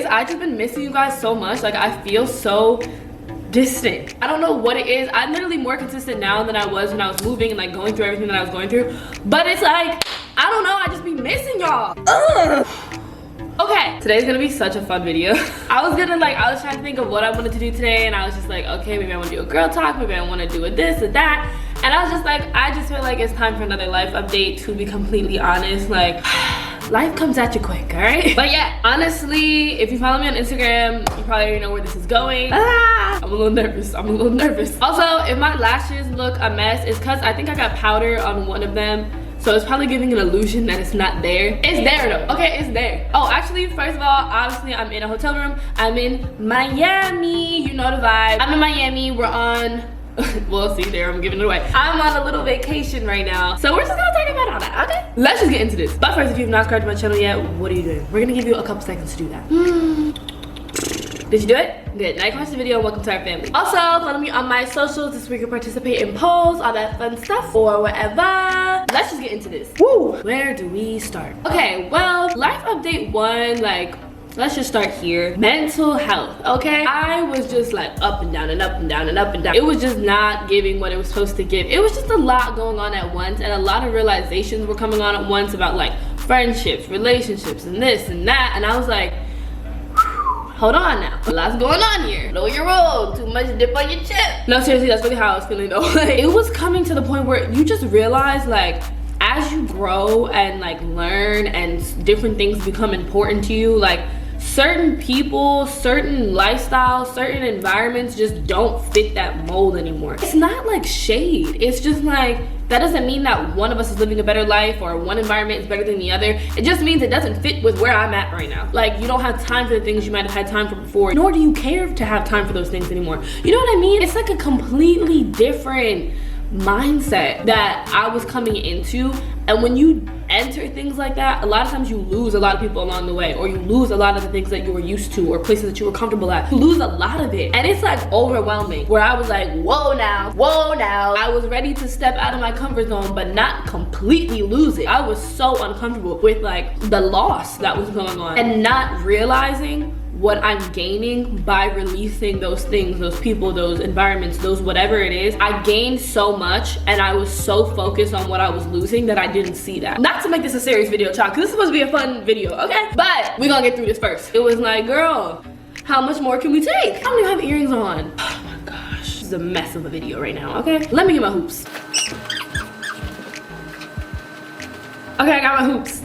I've just been missing you guys so much. Like, I feel so distant. I don't know what it is. I'm literally more consistent now than I was when I was moving and like going through everything that I was going through. But it's like, I don't know, I just be missing y'all. Okay, today's gonna be such a fun video. I was trying to think of what I wanted to do today, and I was just like, okay, maybe I want to do a girl talk, maybe I want to do a this or that. And I was just like, I just feel like it's time for another life update, to be completely honest. Like, life comes at you quick, all right? But yeah, honestly, if you follow me on Instagram, you probably already know where this is going. I'm a little nervous. Also, if my lashes look a mess, it's because I think I got powder on one of them. So it's probably giving an illusion that it's not there. It's there though, okay, it's there. Oh, actually, first of all, obviously I'm in a hotel room. I'm in Miami, you know the vibe. I'm in Miami, we're on, well, see there, I'm giving it away. I'm on a little vacation right now. So we're just gonna talk about all that, okay? Let's just get into this. But first, if you've not subscribed to my channel yet, what are you doing? We're gonna give you a couple seconds to do that. Did you do it? Good. Now you can watch the video and welcome to our family. Also, follow me on my socials. This is where you can participate in polls, all that fun stuff, or whatever. Let's just get into this. Woo! Where do we start? Okay, well, life update 1, like, let's just start here. Mental health, okay? I was just like up and down and up and down and up and down. It was just not giving what it was supposed to give. It was just a lot going on at once, and a lot of realizations were coming on at once about like friendships, relationships, and this and that. And I was like, hold on now, a lot's going on here. Know your role, too much dip on your chip. No, seriously, that's really how I was feeling though. Like, it was coming to the point where you just realize, like, as you grow and like learn and different things become important to you, like certain people, certain lifestyles, certain environments just don't fit that mold anymore. It's not like shade, it's just like, that doesn't mean that one of us is living a better life or one environment is better than the other. It just means it doesn't fit with where I'm at right now. Like, you don't have time for the things you might have had time for before, nor do you care to have time for those things anymore. You know what I mean? It's like a completely different mindset that I was coming into. And when you enter things like that, a lot of times you lose a lot of people along the way, or you lose a lot of the things that you were used to or places that you were comfortable at. You lose a lot of it, and it's like overwhelming, where I was like, whoa now. I was ready to step out of my comfort zone, but not completely lose it. I was so uncomfortable with like the loss that was going on and not realizing what I'm gaining by releasing those things, those people, those environments, those whatever it is. I gained so much, and I was so focused on what I was losing that I didn't see that. Not to make this a serious video, child, because this is supposed to be a fun video, okay? But we're gonna get through this first. It was like, girl, how much more can we take? I don't even have earrings on. Oh my gosh, this is a mess of a video right now, okay? Let me get my hoops. Okay, I got my hoops.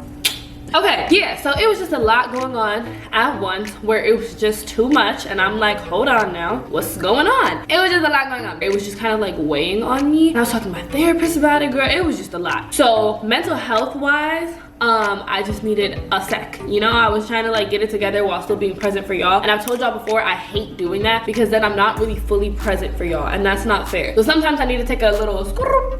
Okay, yeah, so it was just a lot going on at once, where it was just too much, and I'm like, hold on now, what's going on? It was just a lot going on. It was just kind of like weighing on me, and I was talking to my therapist about it, girl. It was just a lot. So mental health wise, I just needed a sec. You know, I was trying to like get it together while still being present for y'all. And I've told y'all before, I hate doing that because then I'm not really fully present for y'all, and that's not fair. So sometimes I need to take a little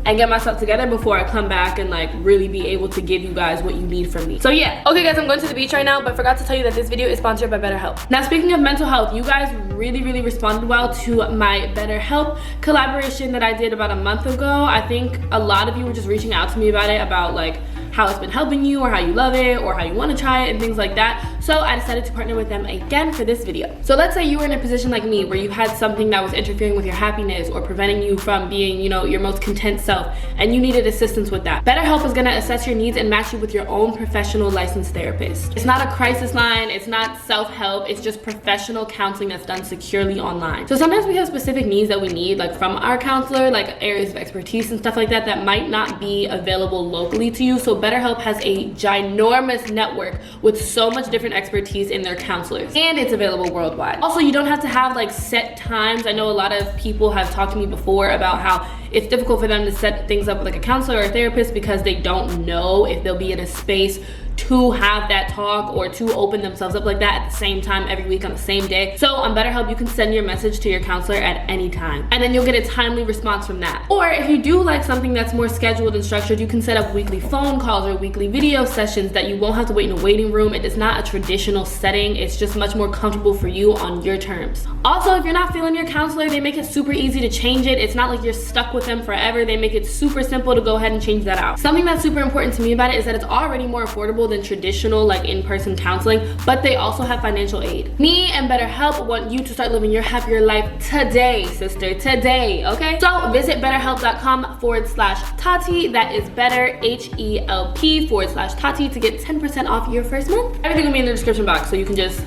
and get myself together before I come back and like really be able to give you guys what you need from me. So yeah, okay guys, I'm going to the beach right now, but forgot to tell you that this video is sponsored by BetterHelp. Now, speaking of mental health, you guys really responded well to my BetterHelp collaboration that I did about a month ago. I think a lot of you were just reaching out to me about it, about like how it's been helping you, or how you love it, or how you want to try it, and things like that. So I decided to partner with them again for this video. So let's say you were in a position like me, where you had something that was interfering with your happiness or preventing you from being, you know, your most content self, and you needed assistance with that. BetterHelp is gonna assess your needs and match you with your own professional licensed therapist. It's not a crisis line, it's not self-help, it's just professional counseling that's done securely online. So sometimes we have specific needs that we need, like from our counselor, like areas of expertise and stuff like that, that might not be available locally to you. So BetterHelp has a ginormous network with so much different expertise in their counselors, and it's available worldwide. Also, you don't have to have like set times. I know a lot of people have talked to me before about how it's difficult for them to set things up with like a counselor or a therapist because they don't know if they'll be in a space to have that talk or to open themselves up like that at the same time every week on the same day. So on BetterHelp, you can send your message to your counselor at any time, and then you'll get a timely response from that. Or if you do like something that's more scheduled and structured, you can set up weekly phone calls or weekly video sessions that you won't have to wait in a waiting room. It is not a traditional setting. It's just much more comfortable for you on your terms. Also, if you're not feeling your counselor, they make it super easy to change it. It's not like you're stuck with them forever. They make it super simple to go ahead and change that out. Something that's super important to me about it is that it's already more affordable affordable than traditional like in-person counseling, but they also have financial aid. Me and BetterHelp want you to start living your happier life today, sister, today, okay? So visit betterhelp.com/Taty. That is better, HELP /Taty to get 10% off your first month. Everything will be in the description box, so you can just,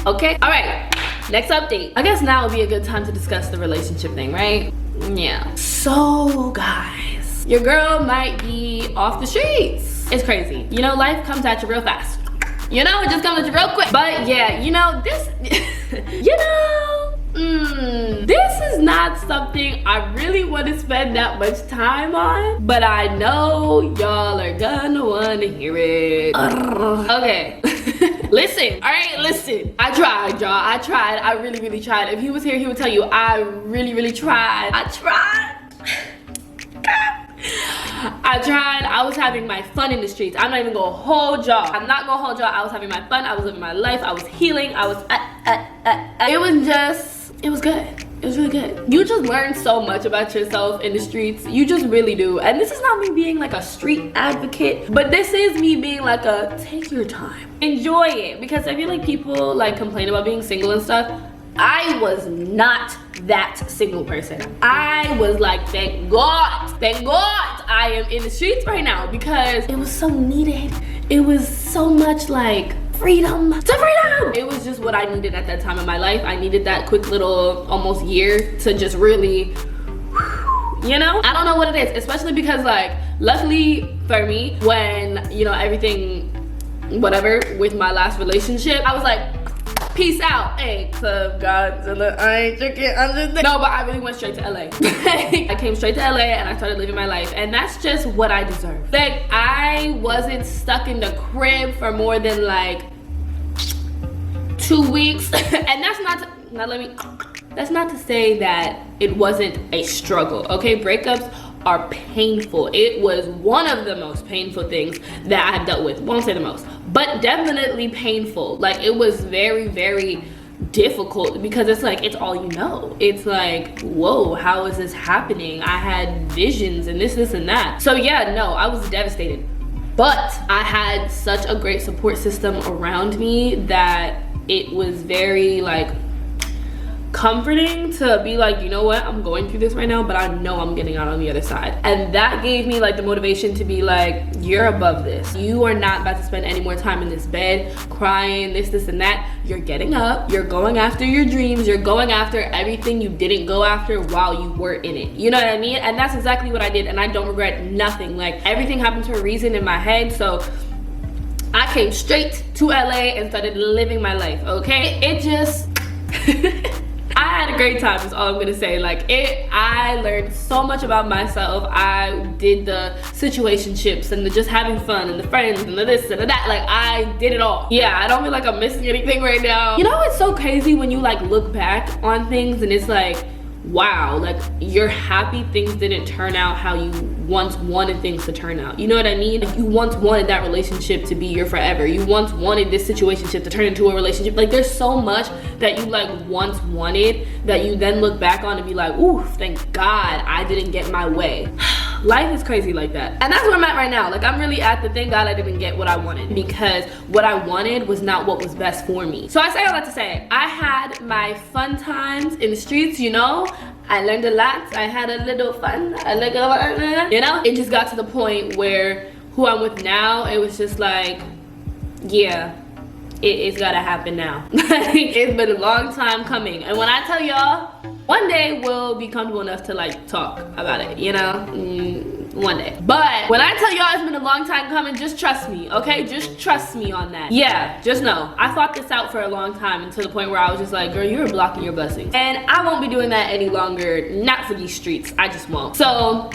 okay? All right, next update. I guess now would be a good time to discuss the relationship thing, right? Yeah. So guys, your girl might be off the streets. It's crazy. You know, life comes at you real fast. You know, it just comes at you real quick. But yeah, you know, this, you know, this is not something I really want to spend that much time on, but I know y'all are gonna want to hear it. Okay. Listen, all right, listen. I tried, y'all. I tried. I really, really tried. If he was here, he would tell you I really, really tried. I tried. I was having my fun in the streets. I'm not even gonna hold y'all. I'm not gonna hold y'all. I was having my fun. I was living my life. I was healing. I was, it was good. It was really good. You just learn so much about yourself in the streets. You just really do. And this is not me being like a street advocate, but this is me being like a take your time. Enjoy it. Because I feel like people like complain about being single and stuff. I was not that single person. I was like, thank God I am in the streets right now, because it was so needed. It was so much like freedom to freedom. It was just what I needed at that time in my life. I needed that quick little almost year to just really, you know? I don't know what it is, especially because like, luckily for me, when, you know, everything, whatever, with my last relationship, I was like, peace out. Hey, club Godzilla, I ain't drinking, I'm just... No, but I really went straight to LA. I came straight to LA and I started living my life, and that's just what I deserve. Like, I wasn't stuck in the crib for more than like 2 weeks. And that's not to, that's not to say that it wasn't a struggle, okay? Breakups are painful. It was one of the most painful things that I have dealt with. Won't say the most, but definitely painful. Like, it was very, very difficult, because it's like, it's all you know. It's like, whoa, how is this happening? I had visions and this and that. So yeah, no, I was devastated. But I had such a great support system around me that it was very like comforting to be like, you know what, I'm going through this right now, but I know I'm getting out on the other side. And that gave me like the motivation to be like, you're above this. You are not about to spend any more time in this bed crying, this and that. You're getting up, you're going after your dreams, you're going after everything you didn't go after while you were in it. You know what I mean? And that's exactly what I did, and I don't regret nothing. Like, everything happened to a reason in my head, so I came straight to LA and started living my life, okay? It just I had a great time, is all I'm gonna say. Like, I learned so much about myself. I did the situationships and the just having fun and the friends and the this and the that. Like, I did it all. Yeah, I don't feel like I'm missing anything right now. You know, it's so crazy when you like look back on things and it's like, wow, like, you're happy things didn't turn out how you once wanted things to turn out. You know what I mean? Like, you once wanted that relationship to be your forever. You once wanted this situationship to turn into a relationship. Like, there's so much that you like once wanted that you then look back on and be like, ooh, thank God I didn't get my way. Life is crazy like that. And that's where I'm at right now. Like, I'm really at the thank God I didn't get what I wanted, because what I wanted was not what was best for me. So I say all that to say, I had my fun times in the streets, you know? I learned a lot. I had a little fun. You know? It just got to the point where who I'm with now, it was just like, yeah, it's gotta happen now. It's been a long time coming. And when I tell y'all, one day we'll be comfortable enough to like talk about it, you know? One day. But when I tell y'all it's been a long time coming, just trust me, okay? Just trust me on that. Yeah, just know. I thought this out for a long time, until the point where I was just like, girl, you're blocking your blessings. And I won't be doing that any longer, not for these streets. I just won't. So,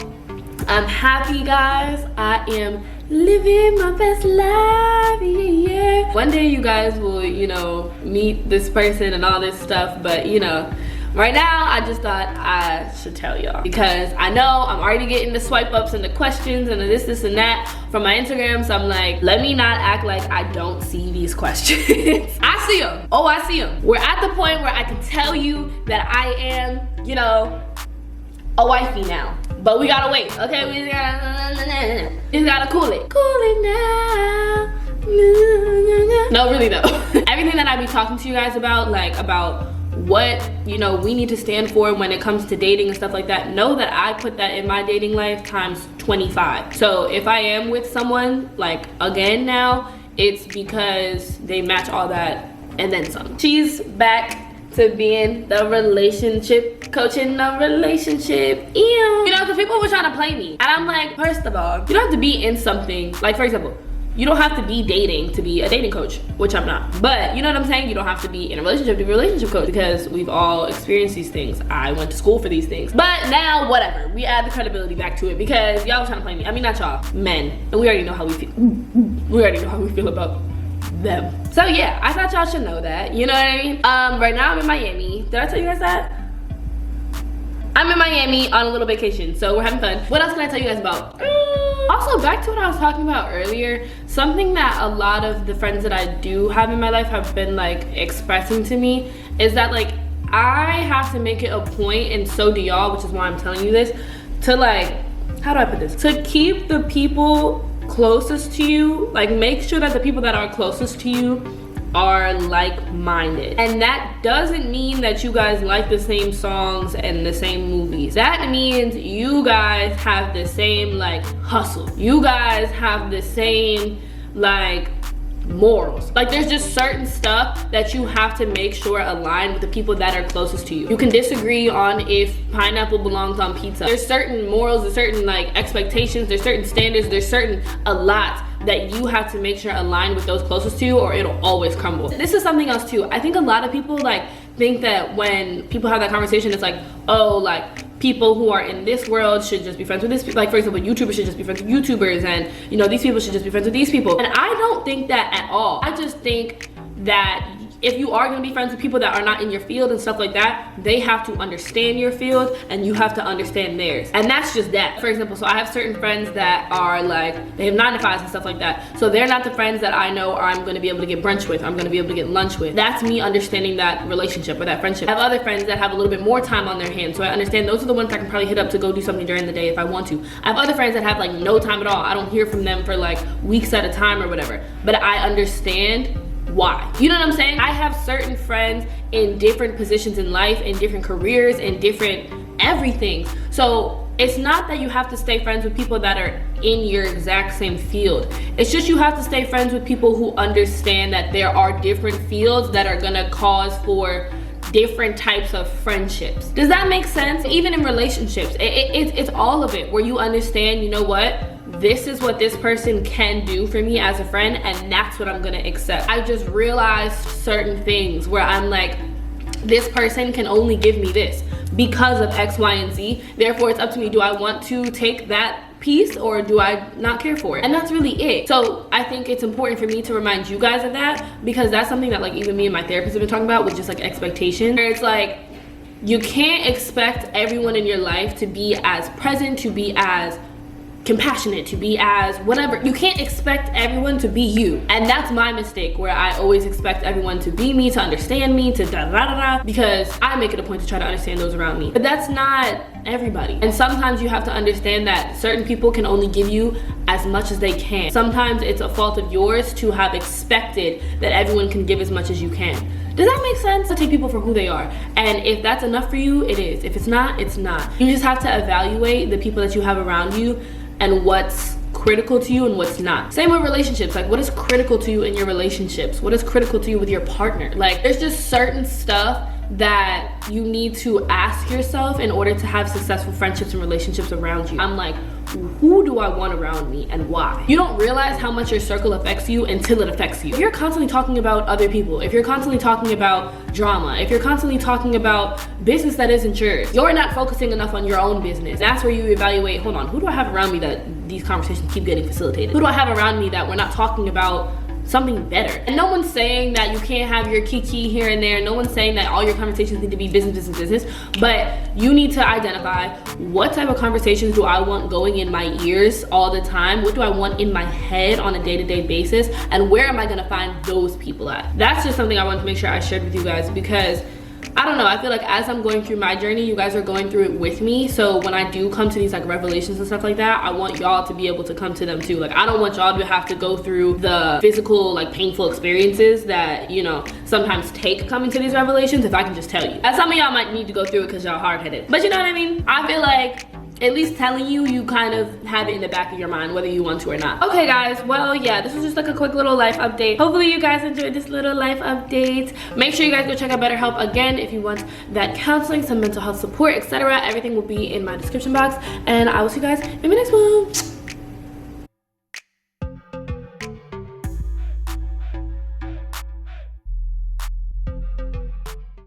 I'm happy, guys. I am living my best life, yeah. One day you guys will, you know, meet this person and all this stuff, but you know, right now I just thought I should tell y'all, because I know I'm already getting the swipe ups and the questions and the this and that from my Instagram, so I'm like, let me not act like I don't see these questions. I see them. Oh, I see them. We're at the point where I can tell you that I am, you know, a wifey now. But we gotta wait, okay? We just gotta cool it. Cool it now. No, really though. Everything that I be talking to you guys about, like about what, you know, we need to stand for when it comes to dating and stuff like that, know that I put that in my dating life times 25. So if I am with someone, like again now, it's because they match all that and then some. She's back to being the relationship coach in a relationship. Ew. You know, because people were trying to play me. And I'm like, first of all, you don't have to be in something. Like, for example, you don't have to be dating to be a dating coach, which I'm not. But you know what I'm saying? You don't have to be in a relationship to be a relationship coach, because we've all experienced these things. I went to school for these things. But now, whatever. We add the credibility back to it because y'all was trying to play me. I mean, not y'all, men. And we already know how we feel. We already know how we feel about them. So yeah, I thought y'all should know that. You know what I mean? Right now I'm in Miami. Did I tell you guys that? I'm in Miami on a little vacation, so we're having fun. What else can I tell you guys about? Also, back to what I was talking about earlier, something that a lot of the friends that I do have in my life have been like expressing to me is that like I have to make it a point, and so do y'all, which is why I'm telling you this, to like, how do I put this? To keep the people closest to you, like make sure that the people that are closest to you are like-minded. And that doesn't mean that you guys like the same songs and the same movies. That means you guys have the same like hustle. You guys have the same like morals. Like there's just certain stuff that you have to make sure align with the people that are closest to you. You can disagree on if pineapple belongs on pizza. There's certain morals, there's certain like expectations, there's certain standards, there's certain a lot that you have to make sure align with those closest to you, or it'll always crumble. This is something else too. I think a lot of people like think that when people have that conversation, it's like, oh, like people who are in this world should just be friends with this. Like for example, YouTubers should just be friends with YouTubers, and you know, these people should just be friends with these people. And I don't think that at all. I just think that if you are gonna be friends with people that are not in your field and stuff like that, they have to understand your field and you have to understand theirs. And that's just that. For example, so I have certain friends that are like, they have 9 to 5s and stuff like that. So they're not the friends that I know or I'm gonna be able to get brunch with, I'm gonna be able to get lunch with. That's me understanding that relationship or that friendship. I have other friends that have a little bit more time on their hands. So I understand those are the ones I can probably hit up to go do something during the day if I want to. I have other friends that have like no time at all. I don't hear from them for like weeks at a time or whatever. But I understand why. You know what I'm saying? I have certain friends in different positions in life, in different careers, in different everything. So it's not that you have to stay friends with people that are in your exact same field. It's just you have to stay friends with people who understand that there are different fields that are gonna cause for different types of friendships. Does that make sense? Even in relationships, it's all of it, where you understand, you know what? This is what this person can do for me as a friend, and that's what I'm gonna accept. I just realized certain things where I'm like, this person can only give me this because of X, Y, and Z. Therefore, it's up to me. Do I want to take that piece or do I not care for it? And that's really it. So I think it's important for me to remind you guys of that, because that's something that like even me and my therapist have been talking about, with just like expectation. Where it's like, you can't expect everyone in your life to be as present, to be as compassionate, to be as whatever. You can't expect everyone to be you. And that's my mistake, where I always expect everyone to be me, to understand me, to da da da da, because I make it a point to try to understand those around me. But that's not everybody. And sometimes you have to understand that certain people can only give you as much as they can. Sometimes it's a fault of yours to have expected that everyone can give as much as you can. Does that make sense? To take people for who they are. And if that's enough for you, it is. If it's not, it's not. You just have to evaluate the people that you have around you and what's critical to you and what's not. Same with relationships. Like, what is critical to you in your relationships? What is critical to you with your partner? Like, there's just certain stuff that you need to ask yourself in order to have successful friendships and relationships around you. I'm like, who do I want around me and why? You don't realize how much your circle affects you until it affects you. If you're constantly talking about other people, if you're constantly talking about drama, if you're constantly talking about business that isn't yours, you're not focusing enough on your own business. That's where you evaluate, hold on, who do I have around me that these conversations keep getting facilitated? Who do I have around me that we're not talking about something better? And no one's saying that you can't have your kiki here and there. No one's saying that all your conversations need to be business, but you need to identify, what type of conversations do I want going in my ears all the time? What do I want in my head on a day-to-day basis? And where am I gonna find those people at? That's just something I wanted to make sure I shared with you guys, because I I don't know, I feel like as I'm going through my journey, you guys are going through it with me. So when I do come to these like revelations and stuff like that, I want y'all to be able to come to them too. Like I don't want y'all to have to go through the physical like painful experiences that, you know, sometimes take coming to these revelations if I can just tell you. And some of y'all might need to go through it because y'all hard-headed. But you know what I mean? I feel like at least telling you, you kind of have it in the back of your mind whether you want to or not. Okay guys, well yeah, this was just like a quick little life update. Hopefully you guys enjoyed this little life update. Make sure you guys go check out BetterHelp again if you want that counseling, some mental health support, etc. Everything will be in my description box, and I will see you guys in my next one.